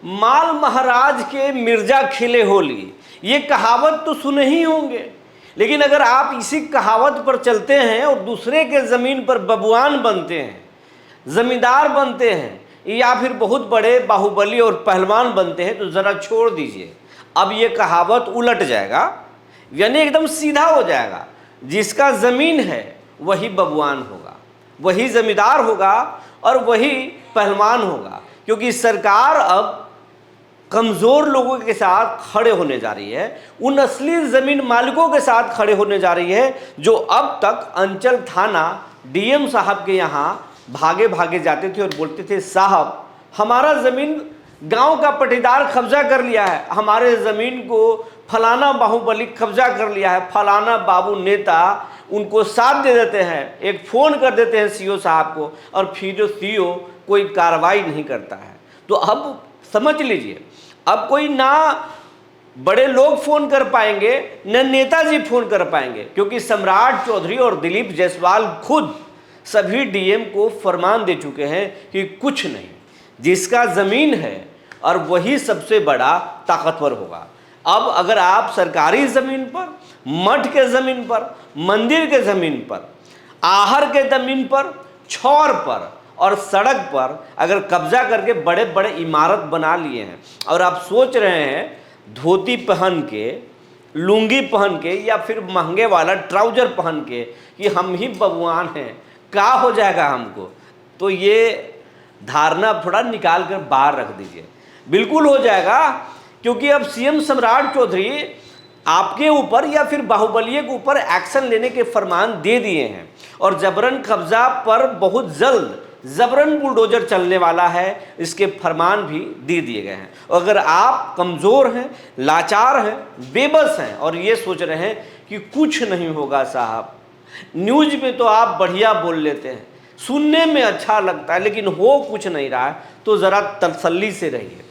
माल महाराज के मिर्जा खिले होली, ये कहावत तो सुने ही होंगे। लेकिन अगर आप इसी कहावत पर चलते हैं और दूसरे के ज़मीन पर बबुआन बनते हैं, ज़मींदार बनते हैं, या फिर बहुत बड़े बाहुबली और पहलवान बनते हैं, तो ज़रा छोड़ दीजिए, अब ये कहावत उलट जाएगा, यानी एकदम सीधा हो जाएगा। जिसका ज़मीन है वही बबुआन होगा, वही ज़मींदार होगा और वही पहलवान होगा, क्योंकि सरकार अब कमज़ोर लोगों के साथ खड़े होने जा रही है, उन असली ज़मीन मालिकों के साथ खड़े होने जा रही है जो अब तक अंचल थाना डीएम साहब के यहाँ भागे भागे जाते थे और बोलते थे, साहब हमारा ज़मीन गांव का पटीदार कब्जा कर लिया है, हमारे ज़मीन को फलाना बाहुबली कब्जा कर लिया है, फलाना बाबू नेता उनको साथ दे देते हैं, एक फ़ोन कर देते हैं सीओ साहब को, और फिर सीओ कोई कार्रवाई नहीं करता है। तो अब समझ लीजिए, अब कोई ना बड़े लोग फ़ोन कर पाएंगे न नेताजी फ़ोन कर पाएंगे, क्योंकि सम्राट चौधरी और दिलीप जायसवाल खुद सभी डीएम को फरमान दे चुके हैं कि कुछ नहीं, जिसका ज़मीन है और वही सबसे बड़ा ताकतवर होगा। अब अगर आप सरकारी ज़मीन पर, मठ के ज़मीन पर, मंदिर के ज़मीन पर, आहर के ज़मीन पर, छौर पर और सड़क पर अगर कब्जा करके बड़े बड़े इमारत बना लिए हैं और आप सोच रहे हैं धोती पहन के, लुंगी पहन के या फिर महंगे वाला ट्राउजर पहन के कि हम ही बबुआन हैं, क्या हो जाएगा हमको, तो ये धारणा थोड़ा निकाल कर बाहर रख दीजिए। बिल्कुल हो जाएगा, क्योंकि अब सीएम सम्राट चौधरी आपके ऊपर या फिर बाहुबलिये के ऊपर एक्शन लेने के फरमान दे दिए हैं और जबरन कब्जा पर बहुत जल्द जबरन बुलडोजर चलने वाला है, इसके फरमान भी दे दिए गए हैं। अगर आप कमज़ोर हैं, लाचार हैं, बेबस हैं और ये सोच रहे हैं कि कुछ नहीं होगा साहब, न्यूज़ में तो आप बढ़िया बोल लेते हैं, सुनने में अच्छा लगता है, लेकिन हो कुछ नहीं रहा है, तो ज़रा तसल्ली से रहिए।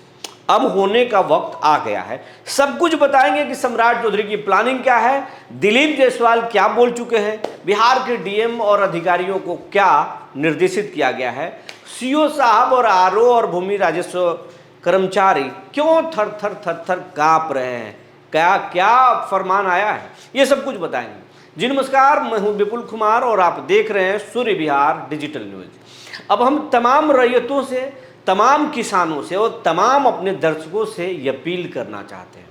अब होने का वक्त आ गया है, सब कुछ बताएंगे कि सम्राट चौधरी की प्लानिंग क्या है, दिलीप जायसवाल क्या बोल चुके हैं, बिहार के डीएम और अधिकारियों को क्या निर्देशित किया गया है, सीओ साहब और आरओ और भूमि राजस्व कर्मचारी क्यों थर थर थर थर काँप रहे हैं, क्या क्या फरमान आया है, ये सब कुछ बताएंगे। जी नमस्कार, मैं हूँ विपुल कुमार और आप देख रहे हैं सूर्य विहार डिजिटल न्यूज़। अब हम तमाम रैयतों से, तमाम किसानों से और तमाम अपने दर्शकों से ये अपील करना चाहते हैं,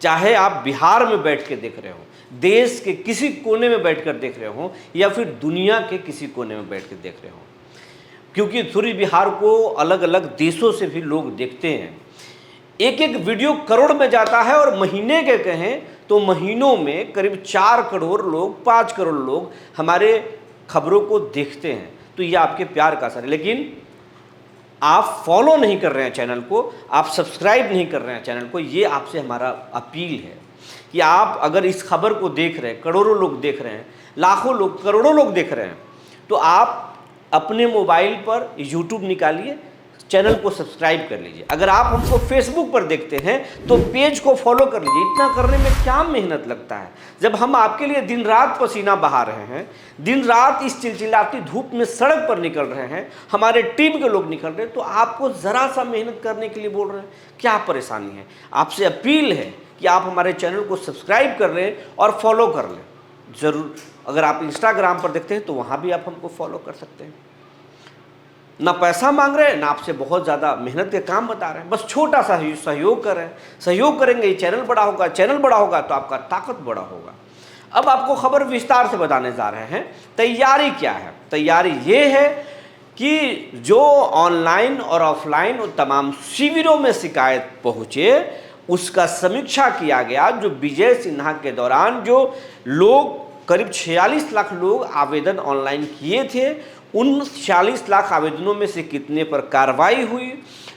चाहे आप बिहार में बैठ के देख रहे हो, देश के किसी कोने में बैठकर देख रहे हो या फिर दुनिया के किसी कोने में बैठ कर देख रहे हो, क्योंकि सूर्य विहार को अलग अलग देशों से भी लोग देखते हैं। एक एक वीडियो करोड़ में जाता है और महीने के कहें तो महीनों में करीब 4 करोड़ लोग, 5 करोड़ लोग हमारे खबरों को देखते हैं। तो ये आपके प्यार का असर है, लेकिन आप फॉलो नहीं कर रहे हैं चैनल को, आप सब्सक्राइब नहीं कर रहे हैं चैनल को। ये आपसे हमारा अपील है कि आप अगर इस खबर को देख रहे हैं, करोड़ों लोग देख रहे हैं, लाखों लोग, करोड़ों लोग देख रहे हैं, तो आप अपने मोबाइल पर यूट्यूब निकालिए, चैनल को सब्सक्राइब कर लीजिए। अगर आप हमको फेसबुक पर देखते हैं तो पेज को फॉलो कर लीजिए। इतना करने में क्या मेहनत लगता है, जब हम आपके लिए दिन रात पसीना बहा रहे हैं, दिन रात इस चिलचिलाती धूप में सड़क पर निकल रहे हैं, हमारे टीम के लोग निकल रहे हैं, तो आपको ज़रा सा मेहनत करने के लिए बोल रहे हैं, क्या परेशानी है। आपसे अपील है कि आप हमारे चैनल को सब्सक्राइब कर लें और फॉलो कर लें ज़रूर। अगर आप इंस्टाग्राम पर देखते हैं तो वहाँ भी आप हमको फॉलो कर सकते हैं। ना पैसा मांग रहे हैं, ना आपसे बहुत ज़्यादा मेहनत के काम बता रहे हैं, बस छोटा सा सहयोग कर रहे हैं। सहयोग करेंगे ये चैनल बड़ा होगा, चैनल बड़ा होगा तो आपका ताकत बड़ा होगा। अब आपको खबर विस्तार से बताने जा रहे हैं। तैयारी क्या है? तैयारी ये है कि जो ऑनलाइन और ऑफलाइन और तमाम शिविरों में शिकायत पहुँचे, उसका समीक्षा किया गया। जो विजय सिन्हा के दौरान जो लोग, करीब 46 लाख लोग आवेदन ऑनलाइन किए थे, उन 40 लाख आवेदनों में से कितने पर कार्रवाई हुई,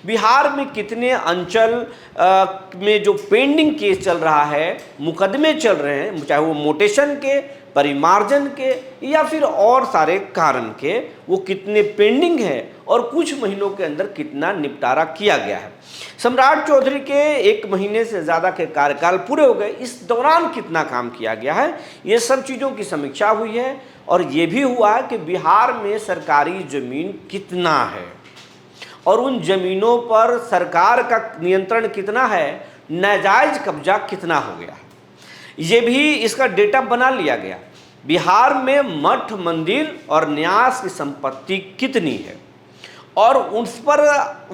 बिहार में कितने अंचल में जो पेंडिंग केस चल रहा है, मुकदमे चल रहे हैं, चाहे वो मोटेशन के, परिमार्जन के या फिर और सारे कारण के, वो कितने पेंडिंग है और कुछ महीनों के अंदर कितना निपटारा किया गया है। सम्राट चौधरी के 1 महीने से ज़्यादा के कार्यकाल पूरे हो गए, इस दौरान कितना काम किया गया है, ये सब चीज़ों की समीक्षा हुई है। और ये भी हुआ है कि बिहार में सरकारी ज़मीन कितना है और उन जमीनों पर सरकार का नियंत्रण कितना है, नाजायज कब्जा कितना हो गया है, ये भी इसका डेटा बना लिया गया। बिहार में मठ, मंदिर और न्यास की संपत्ति कितनी है और उस पर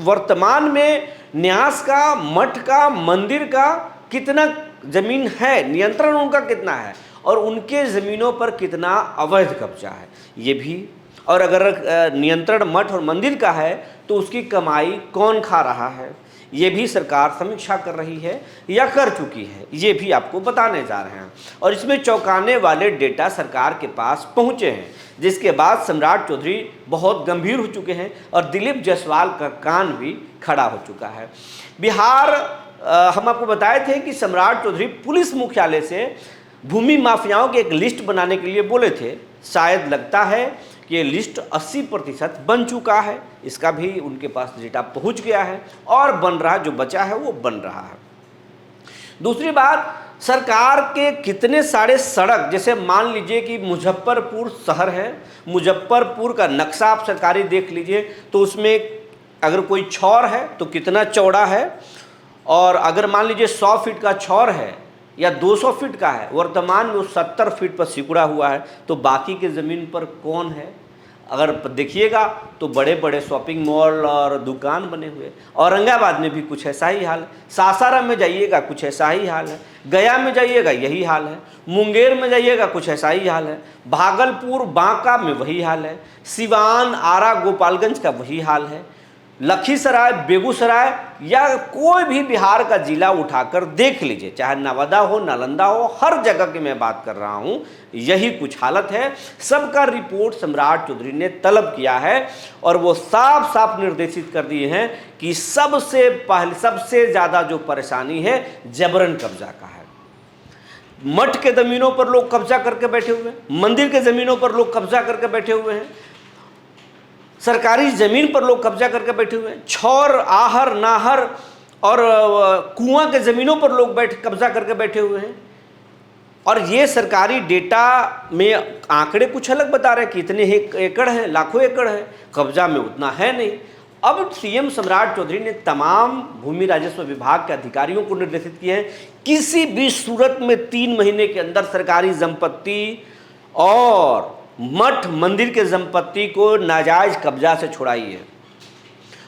वर्तमान में न्यास का, मठ का, मंदिर का कितना जमीन है, नियंत्रण उनका कितना है और उनके ज़मीनों पर कितना अवैध कब्जा है, ये भी। और अगर नियंत्रण मठ और मंदिर का है तो उसकी कमाई कौन खा रहा है, ये भी सरकार समीक्षा कर रही है या कर चुकी है, ये भी आपको बताने जा रहे हैं। और इसमें चौंकाने वाले डेटा सरकार के पास पहुंचे हैं, जिसके बाद सम्राट चौधरी बहुत गंभीर हो चुके हैं और दिलीप जायसवाल का कान भी खड़ा हो चुका है। बिहार, हम आपको बताए थे कि सम्राट चौधरी पुलिस मुख्यालय से भूमि माफियाओं की एक लिस्ट बनाने के लिए बोले थे। शायद लगता है कि ये लिस्ट 80% बन चुका है, इसका भी उनके पास डेटा पहुंच गया है और बन रहा, जो बचा है वो बन रहा है। दूसरी बात, सरकार के कितने सारे सड़क, जैसे मान लीजिए कि मुजफ्फरपुर शहर है, मुजफ्फरपुर का नक्शा आप सरकारी देख लीजिए तो उसमें अगर कोई छौर है तो कितना चौड़ा है, और अगर मान लीजिए 100 फीट का छौर है या 200 फीट का है, वर्तमान में वो 70 फीट पर सिकुड़ा हुआ है, तो बाकी के ज़मीन पर कौन है? अगर देखिएगा तो बड़े बड़े शॉपिंग मॉल और दुकान बने हुए। औरंगाबाद में भी कुछ ऐसा ही हाल है, सासाराम में जाइएगा कुछ ऐसा ही हाल है, गया में जाइएगा यही हाल है, मुंगेर में जाइएगा कुछ ऐसा ही हाल है, भागलपुर, बांका में वही हाल है, सिवान, आरा, गोपालगंज का वही हाल है, लखीसराय, बेगूसराय या कोई भी बिहार का जिला उठाकर देख लीजिए, चाहे नवादा हो, नालंदा हो, हर जगह की मैं बात कर रहा हूँ, यही कुछ हालत है। सबका रिपोर्ट सम्राट चौधरी ने तलब किया है और वो साफ साफ निर्देशित कर दिए हैं कि सबसे पहले, सबसे ज़्यादा जो परेशानी है जबरन कब्जा का है। मठ के ज़मीनों पर लोग कब्जा करके बैठे हुए हैं, मंदिर के ज़मीनों पर लोग कब्जा करके बैठे हुए हैं, सरकारी ज़मीन पर लोग कब्जा करके बैठे हुए हैं, छौर, आहर, नाहर और कुआं के ज़मीनों पर लोग कब्जा करके बैठे हुए हैं। और ये सरकारी डेटा में आंकड़े कुछ अलग बता रहे हैं कि इतने एकड़ हैं, लाखों एकड़ है, कब्जा में उतना है नहीं। अब सीएम सम्राट चौधरी ने तमाम भूमि राजस्व विभाग के अधिकारियों को निर्देशित किए हैं, किसी भी सूरत में 3 महीने के अंदर सरकारी संपत्ति और मठ, मंदिर के संपत्ति को नाजायज कब्जा से छुड़ाइए।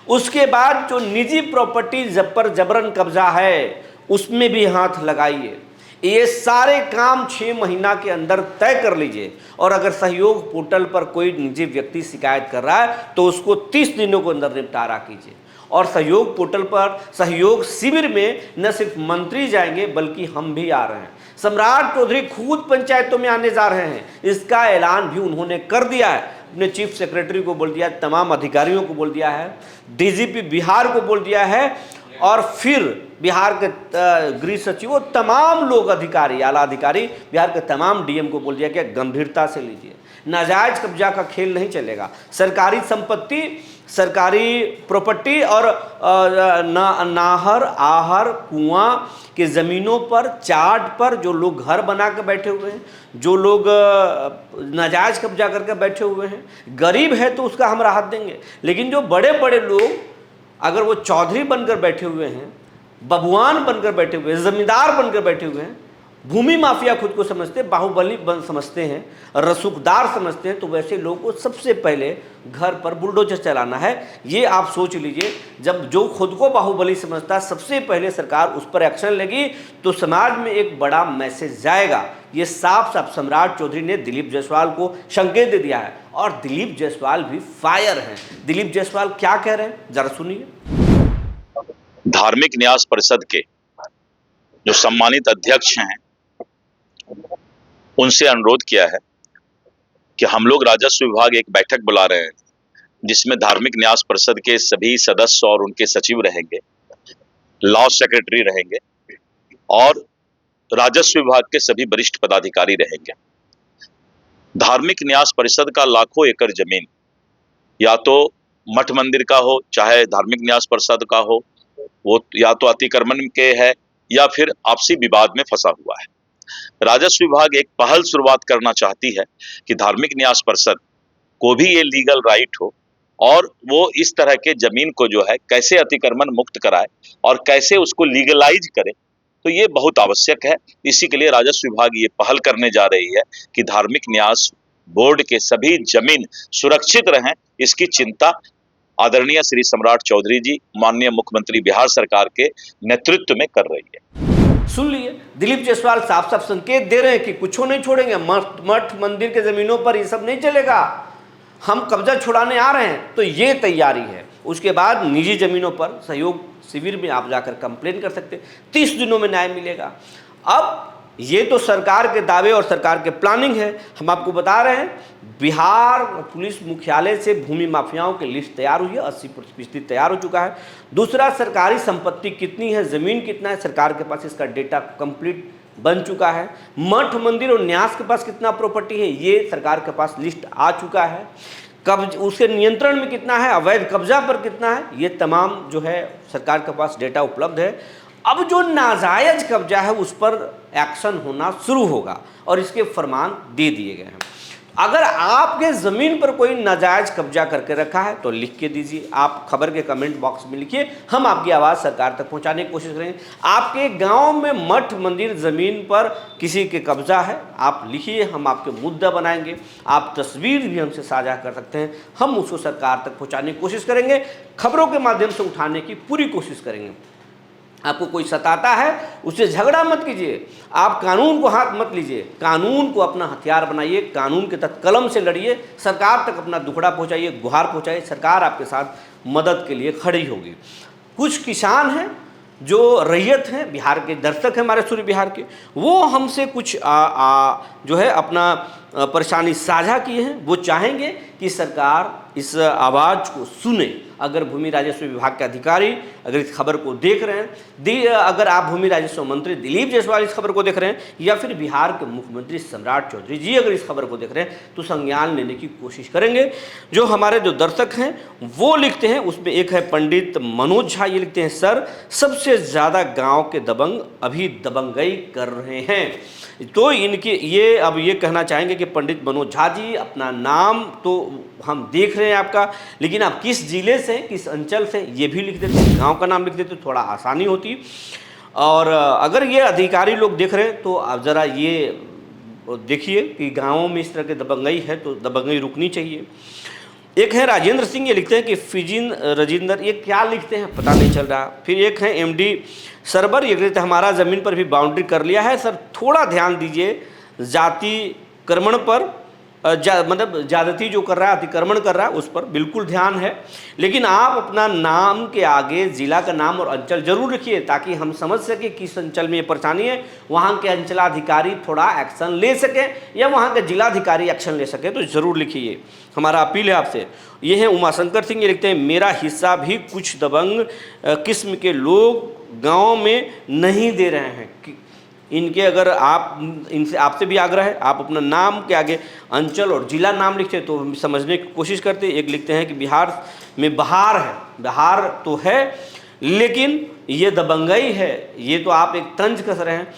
उसके बाद जो निजी प्रॉपर्टी पर जबरन कब्जा है उसमें भी हाथ लगाइए। ये सारे काम 6 महीना के अंदर तय कर लीजिए और अगर सहयोग पोर्टल पर कोई निजी व्यक्ति शिकायत कर रहा है तो उसको 30 दिनों के अंदर निपटारा कीजिए। और सहयोग पोर्टल पर सहयोग शिविर में न सिर्फ मंत्री जाएंगे बल्कि हम भी आ रहे हैं। सम्राट चौधरी खुद पंचायतों में आने जा रहे हैं, इसका ऐलान भी उन्होंने कर दिया है। अपने चीफ सेक्रेटरी को बोल दिया, तमाम अधिकारियों को बोल दिया है, डीजीपी बिहार को बोल दिया है और फिर बिहार के गृह सचिव, तमाम लोग अधिकारी, आला अधिकारी, बिहार के तमाम डीएम को बोल दिया कि गंभीरता से लीजिए, नाजायज कब्जा का खेल नहीं चलेगा। सरकारी संपत्ति, सरकारी प्रॉपर्टी और नाहर, आहर, कुआं के ज़मीनों पर, चार्ट पर जो लोग घर बना के बैठे हुए हैं, जो लोग नाजायज कब्जा करके बैठे हुए हैं, गरीब है तो उसका हम राहत देंगे। लेकिन जो बड़े बड़े लोग अगर वो चौधरी बनकर बैठे हुए हैं, बबुआन बनकर बैठे हुए हैं, जमींदार बनकर बैठे हुए हैं, भूमि माफिया खुद को समझते हैं, बाहुबली समझते हैं, रसूखदार समझते हैं, तो वैसे लोगों को सबसे पहले घर पर बुलडोजर चलाना है। ये आप सोच लीजिए, जब जो खुद को बाहुबली समझता है सबसे पहले सरकार उस पर एक्शन लेगी तो समाज में एक बड़ा मैसेज जाएगा। ये साफ साफ सम्राट चौधरी ने दिलीप जायसवाल को संकेत दे दिया है और दिलीप जायसवाल भी फायर हैं। दिलीप जायसवाल क्या कह रहे हैं जरा सुनिए। धार्मिक न्यास परिषद के जो सम्मानित अध्यक्ष हैं उनसे अनुरोध किया है कि हम लोग राजस्व विभाग एक बैठक बुला रहे हैं जिसमें धार्मिक न्यास परिषद के सभी सदस्य और उनके सचिव रहेंगे, लॉ सेक्रेटरी रहेंगे और राजस्व विभाग के सभी वरिष्ठ पदाधिकारी रहेंगे। धार्मिक न्यास परिषद का लाखों एकड़ जमीन या तो मठ मंदिर का हो चाहे धार्मिक न्यास परिषद का हो, वो या तो अतिक्रमण के है या फिर आपसी विवाद में फंसा हुआ है। राजस्व विभाग एक पहल शुरुआत करना चाहती है कि धार्मिक न्यास परिषद को भी ये लीगल राइट हो और वो इस तरह के जमीन को जो है कैसे अतिक्रमण मुक्त कराए और कैसे उसको लीगलाइज करे, तो ये बहुत आवश्यक है। इसी के लिए राजस्व विभाग ये पहल करने जा रही है कि धार्मिक न्यास बोर्ड के सभी जमीन सुरक्षित रहें, इसकी चिंता आदरणीय श्री सम्राट चौधरी जी, माननीय मुख्यमंत्री बिहार सरकार के नेतृत्व में कर रही है। सुन लिए, दिलीप जायसवाल साफ साफ संकेत दे रहे हैं कि कुछ नहीं छोड़ेंगे, मठ मंदिर के जमीनों पर ये सब नहीं चलेगा, हम कब्जा छुड़ाने आ रहे हैं। तो ये तैयारी है। उसके बाद निजी जमीनों पर सहयोग शिविर में आप जाकर कंप्लेन कर सकते हैं, 30 दिनों में न्याय मिलेगा। अब ये तो सरकार के दावे और सरकार के प्लानिंग है। हम आपको बता रहे हैं बिहार पुलिस मुख्यालय से भूमि माफियाओं की लिस्ट तैयार हुई है, 80% तैयार हो चुका है। दूसरा, सरकारी संपत्ति कितनी है, जमीन कितना है, सरकार के पास इसका डेटा कंप्लीट बन चुका है। मठ मंदिर और न्यास के पास कितना प्रॉपर्टी है, ये सरकार के पास लिस्ट आ चुका है। कब्ज उसके नियंत्रण में कितना है, अवैध कब्जा पर कितना है, ये तमाम जो है सरकार के पास डेटा उपलब्ध है। अब जो नाजायज कब्जा है उस पर एक्शन होना शुरू होगा और इसके फरमान दे दिए गए हैं। अगर आपके ज़मीन पर कोई नाजायज कब्जा करके रखा है तो लिख के दीजिए, आप खबर के कमेंट बॉक्स में लिखिए, हम आपकी आवाज़ सरकार तक पहुंचाने की कोशिश करेंगे। आपके गांव में मठ मंदिर ज़मीन पर किसी के कब्जा है, आप लिखिए, हम आपके मुद्दा बनाएंगे। आप तस्वीर भी हमसे साझा कर सकते हैं, हम उसको सरकार तक पहुँचाने की कोशिश करेंगे, खबरों के माध्यम से उठाने की पूरी कोशिश करेंगे। आपको कोई सताता है उससे झगड़ा मत कीजिए, आप कानून को हाथ मत लीजिए, कानून को अपना हथियार बनाइए, कानून के तहत कलम से लड़िए, सरकार तक अपना दुखड़ा पहुंचाइए, गुहार पहुंचाइए, सरकार आपके साथ मदद के लिए खड़ी होगी। कुछ किसान हैं जो रैयत हैं, बिहार के दर्शक हैं हमारे सूर्य बिहार के, वो हमसे कुछ जो है अपना परेशानी साझा किए हैं। वो चाहेंगे कि सरकार इस आवाज़ को सुने। अगर भूमि राजस्व विभाग के अधिकारी अगर इस खबर को देख रहे हैं, अगर आप भूमि राजस्व मंत्री दिलीप जायसवाल इस खबर को देख रहे हैं, या फिर बिहार के मुख्यमंत्री सम्राट चौधरी जी अगर इस खबर को देख रहे हैं, तो संज्ञान लेने की कोशिश करेंगे। जो हमारे जो दर्शक हैं वो लिखते हैं, उसमें एक है पंडित मनोज झा, ये लिखते हैं, सर सबसे ज़्यादा गाँव के दबंग अभी दबंगई कर रहे हैं। तो इनके ये अब ये कहना चाहेंगे कि पंडित मनोज झा जी, अपना नाम तो हम देख रहे हैं आपका, लेकिन आप किस जिले से, किस अंचल से, ये भी लिख देते, गांव का नाम लिख देते तो थोड़ा आसानी होती। और अगर ये अधिकारी लोग देख रहे हैं तो आप ज़रा ये देखिए कि गाँवों में इस तरह की दबंगई है तो दबंगई रुकनी चाहिए। एक है राजेंद्र सिंह, ये लिखते हैं कि फिजिन रजिंदर, ये क्या लिखते हैं पता नहीं चल रहा। फिर एक है एमडी सरबर, ये कहते हैं हमारा ज़मीन पर भी बाउंड्री कर लिया है सर, थोड़ा ध्यान दीजिए, जातिक्रमण पर मतलब ज़्यादती जो कर रहा है, अतिक्रमण कर रहा है, उस पर बिल्कुल ध्यान है। लेकिन आप अपना नाम के आगे ज़िला का नाम और अंचल जरूर लिखिए ताकि हम समझ सके किस अंचल में ये परेशानी है, वहाँ के अंचलाधिकारी थोड़ा एक्शन ले सकें या वहाँ के जिलाधिकारी एक्शन ले सकें, तो ज़रूर लिखिए, हमारा अपील है आपसे। ये है उमाशंकर सिंह, ये लिखते हैं मेरा हिस्सा भी कुछ दबंग किस्म के लोग गाँव में नहीं दे रहे हैं। इनके अगर आप इनसे आपसे भी आग्रह है, आप अपना नाम के आगे अंचल और जिला नाम लिखते हैं तो हम समझने की कोशिश करते हैं। एक लिखते हैं कि बिहार में बहार है, बहार तो है लेकिन ये दबंगई है, ये तो आप एक तंज कस रहे हैं।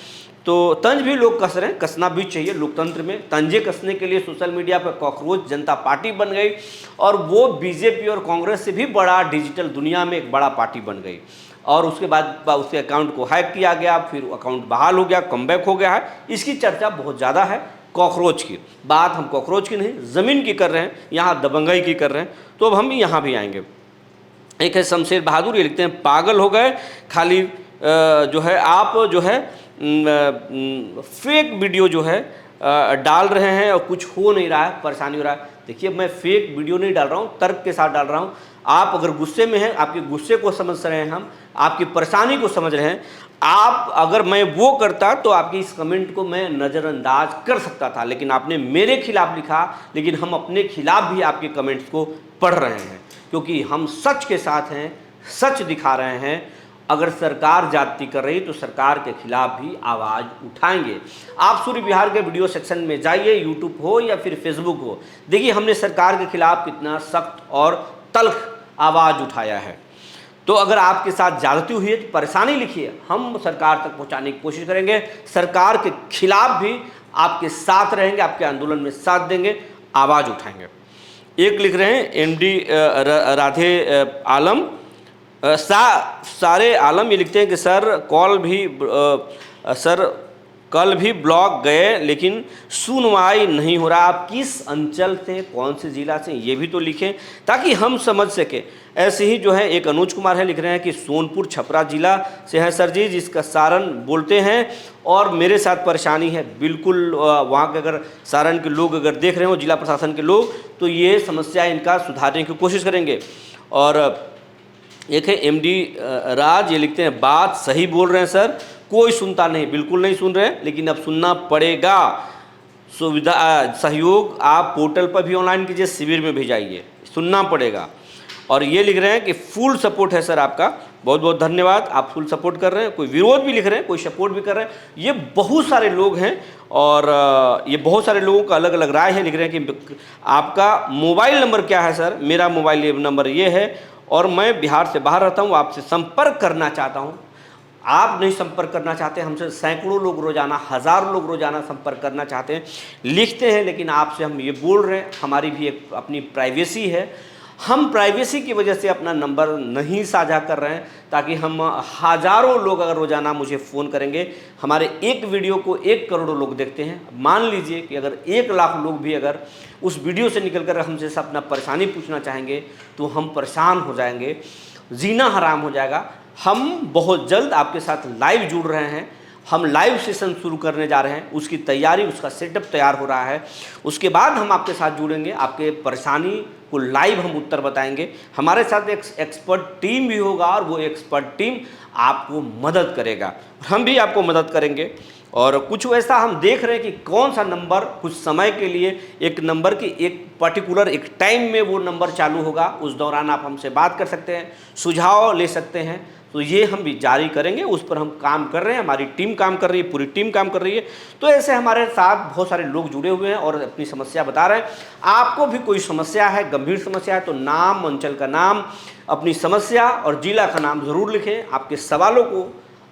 तो तंज भी लोग कस रहे हैं, कसना भी चाहिए लोकतंत्र में। तंजे कसने के लिए सोशल मीडिया पर कॉकरोच जनता पार्टी बन गई और वो बीजेपी और कांग्रेस से भी बड़ा डिजिटल दुनिया में एक बड़ा पार्टी बन गई, और उसके बाद उसके अकाउंट को हैक किया गया, फिर अकाउंट बहाल हो गया, कमबैक हो गया है। इसकी चर्चा बहुत ज़्यादा है। कॉकरोच की बात हम कॉकरोच की नहीं, ज़मीन की कर रहे हैं, यहाँ दबंगई की कर रहे हैं, तो अब हम यहाँ भी आएंगे। एक है शमशेर बहादुर, ये लिखते हैं पागल हो गए, खाली जो है आप जो है फेक वीडियो जो है डाल रहे हैं और कुछ हो नहीं रहा है, परेशानी हो रहा है। देखिए, मैं फेक वीडियो नहीं डाल रहा हूँ, तर्क के साथ डाल रहा हूँ। आप अगर गुस्से में हैं, आपके गुस्से को समझ रहे हैं, हम आपकी परेशानी को समझ रहे हैं। आप अगर मैं वो करता तो आपकी इस कमेंट को मैं नज़रअंदाज कर सकता था, लेकिन आपने मेरे खिलाफ लिखा, लेकिन हम अपने खिलाफ भी आपके कमेंट्स को पढ़ रहे हैं, क्योंकि हम सच के साथ हैं, सच दिखा रहे हैं। अगर सरकार जाति कर रही तो सरकार के खिलाफ भी आवाज़ उठाएंगे। आप सूर्य बिहार के वीडियो सेक्शन में जाइए, यूट्यूब हो या फिर फेसबुक हो, देखिए हमने सरकार के खिलाफ कितना सख्त और तल्ख आवाज़ उठाया है। तो अगर आपके साथ ज्यादती हुई है तो परेशानी लिखिए, हम सरकार तक पहुंचाने की कोशिश करेंगे। सरकार के खिलाफ भी आपके साथ रहेंगे, आपके आंदोलन में साथ देंगे, आवाज़ उठाएंगे। एक लिख रहे हैं एमडी राधे आलम सारे आलम, ये लिखते हैं कि सर सर कल भी ब्लॉक गए लेकिन सुनवाई नहीं हो रहा। आप किस अंचल से, कौन से ज़िला से, ये भी तो लिखें ताकि हम समझ सकें। ऐसे ही जो है एक अनुज कुमार है, लिख रहे हैं कि सोनपुर छपरा ज़िला से है सर जी, जिसका सारण बोलते हैं और मेरे साथ परेशानी है। बिल्कुल वहाँ के अगर सारण के लोग अगर देख रहे हो, जिला प्रशासन के लोग, तो ये समस्या इनका सुधारने की कोशिश करेंगे। और एक है एमडी राज, ये लिखते हैं बात सही बोल रहे हैं सर, कोई सुनता नहीं, बिल्कुल नहीं सुन रहे हैं, लेकिन अब सुनना पड़ेगा। सुविधा सहयोग आप पोर्टल पर भी ऑनलाइन कीजिए, शिविर में भी जाइए, सुनना पड़ेगा। और ये लिख रहे हैं कि फुल सपोर्ट है सर आपका, बहुत बहुत धन्यवाद, आप फुल सपोर्ट कर रहे हैं। कोई विरोध भी लिख रहे हैं, कोई सपोर्ट भी कर रहे हैं, ये बहुत सारे लोग हैं और ये बहुत सारे लोगों का अलग अलग राय है। लिख रहे हैं कि आपका मोबाइल नंबर क्या है सर? मेरा मोबाइल नंबर ये है और मैं बिहार से बाहर रहता हूँ, आपसे संपर्क करना चाहता हूँ। आप नहीं संपर्क करना चाहते, हमसे सैकड़ों लोग रोज़ाना, हज़ारों लोग रोज़ाना संपर्क करना चाहते हैं, लिखते हैं, लेकिन आपसे हम ये बोल रहे हैं, हमारी भी एक अपनी प्राइवेसी है। हम प्राइवेसी की वजह से अपना नंबर नहीं साझा कर रहे हैं, ताकि हम हज़ारों लोग अगर रोज़ाना मुझे फ़ोन करेंगे, हमारे एक वीडियो को 1 करोड़ लोग देखते हैं। मान लीजिए कि अगर 1 लाख लोग भी अगर उस वीडियो से निकल कर हमसे अपना परेशानी पूछना चाहेंगे, तो हम परेशान हो जाएंगे, जीना हराम हो जाएगा। हम बहुत जल्द आपके साथ लाइव जुड़ रहे हैं, हम लाइव सेशन शुरू करने जा रहे हैं, उसकी तैयारी, उसका सेटअप तैयार हो रहा है। उसके बाद हम आपके साथ जुड़ेंगे, आपके परेशानी को लाइव हम उत्तर बताएंगे। हमारे साथ एक एक्सपर्ट टीम भी होगा और वो एक्सपर्ट टीम आपको मदद करेगा, हम भी आपको मदद करेंगे। और कुछ वैसा हम देख रहे हैं कि कौन सा नंबर कुछ समय के लिए, एक नंबर की एक पर्टिकुलर एक टाइम में वो नंबर चालू होगा, उस दौरान आप हमसे बात कर सकते हैं, सुझाव ले सकते हैं। तो ये हम भी जारी करेंगे, उस पर हम काम कर रहे हैं, हमारी टीम काम कर रही है, पूरी टीम काम कर रही है। तो ऐसे हमारे साथ बहुत सारे लोग जुड़े हुए हैं और अपनी समस्या बता रहे हैं। आपको भी कोई समस्या है, गंभीर समस्या है, तो नाम, अंचल का नाम, अपनी समस्या और जिला का नाम ज़रूर लिखें। आपके सवालों को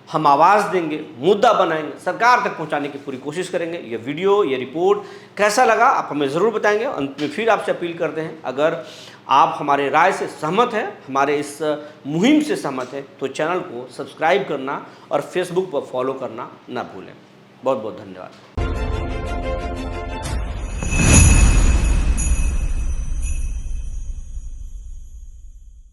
हम आवाज़ देंगे, मुद्दा बनाएंगे, सरकार तक पहुंचाने की पूरी कोशिश करेंगे। ये वीडियो, ये रिपोर्ट कैसा लगा आप हमें ज़रूर बताएंगे। अंत में फिर आपसे अपील करते हैं, अगर आप हमारे राय से सहमत हैं, हमारे इस मुहिम से सहमत हैं, तो चैनल को सब्सक्राइब करना और फेसबुक पर फॉलो करना ना भूलें। बहुत बहुत धन्यवाद।